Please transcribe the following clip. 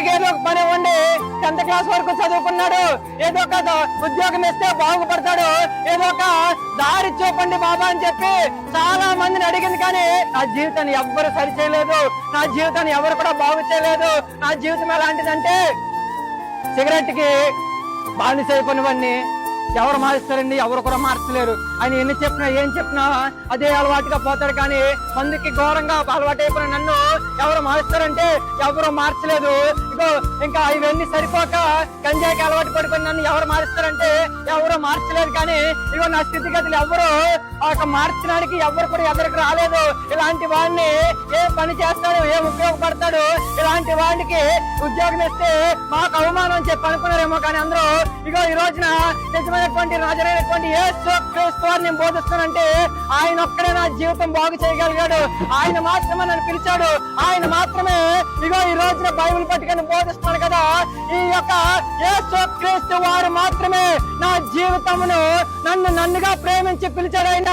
కొడుకు ఏదో ఒక పని ఇవ్వండి, 10th క్లాస్ వరకు చదువుకున్నాడు, ఏదో ఒక ఉద్యోగం ఇస్తే బాగుపడతాడు, ఏదో ఒక దారి చూపండి బాబా అని చెప్పి చాలా మందిని అడిగింది. కానీ నా జీవితాన్ని ఎవ్వరు సరి చేయలేదు, నా జీవితాన్ని ఎవరు కూడా బాగు చేయలేదు. నా జీవితం ఎలాంటిదంటే సిగరెట్ కి బానిస అయిపోయినవన్నీ ఎవరు మారుస్తారండి? ఎవరు కూడా మార్చలేరు. ఆయన ఎన్ని చెప్పినా ఏం చెప్పినా అదే అలవాటుగా పోతాడు. కానీ మందుకి ఘోరంగా అలవాటు అయిపోయిన నన్ను ఎవరు మారుస్తారంటే ఎవరు మార్చలేదు. ఇగో ఇంకా ఇవన్నీ సరిపోక గంజాయికి అలవాటు పడిపోయిన నన్ను ఎవరు మారుస్తారంటే ఎవరు మార్చలేదు. కానీ ఇగో నా స్థితిగతులు ఎవరు మార్చడానికి ఎవరు కూడా ఎదురుకు రాలేదు. ఇలాంటి వాడిని ఏ పని చేస్తాడు, ఏం ఉపయోగపడతాడు, ఇలాంటి వాడికి ఉద్యోగం ఇస్తే మాకు అవమానం అని చెప్పి అనుకున్నారేమో. కానీ అందరూ ఇగో ఈ రోజున నిజమైనటువంటి రాజరైనటువంటి యేసు క్రీస్తు వారిని నేను బోధిస్తానంటే ఆయన ఒక్కడే నా జీవితం బాగు చేయగలిగాడు. ఆయన మాత్రమే నన్ను పిలిచాడు. ఆయన మాత్రమే ఇగో ఈ రోజున బైబిల్ పట్టుకొని బోధిస్తున్నాడు కదా. ఈ యొక్క యేసు క్రీస్తు వారు మాత్రమే నా జీవితమును నన్నుగా ప్రేమించి పిలిచాడు. ఆయన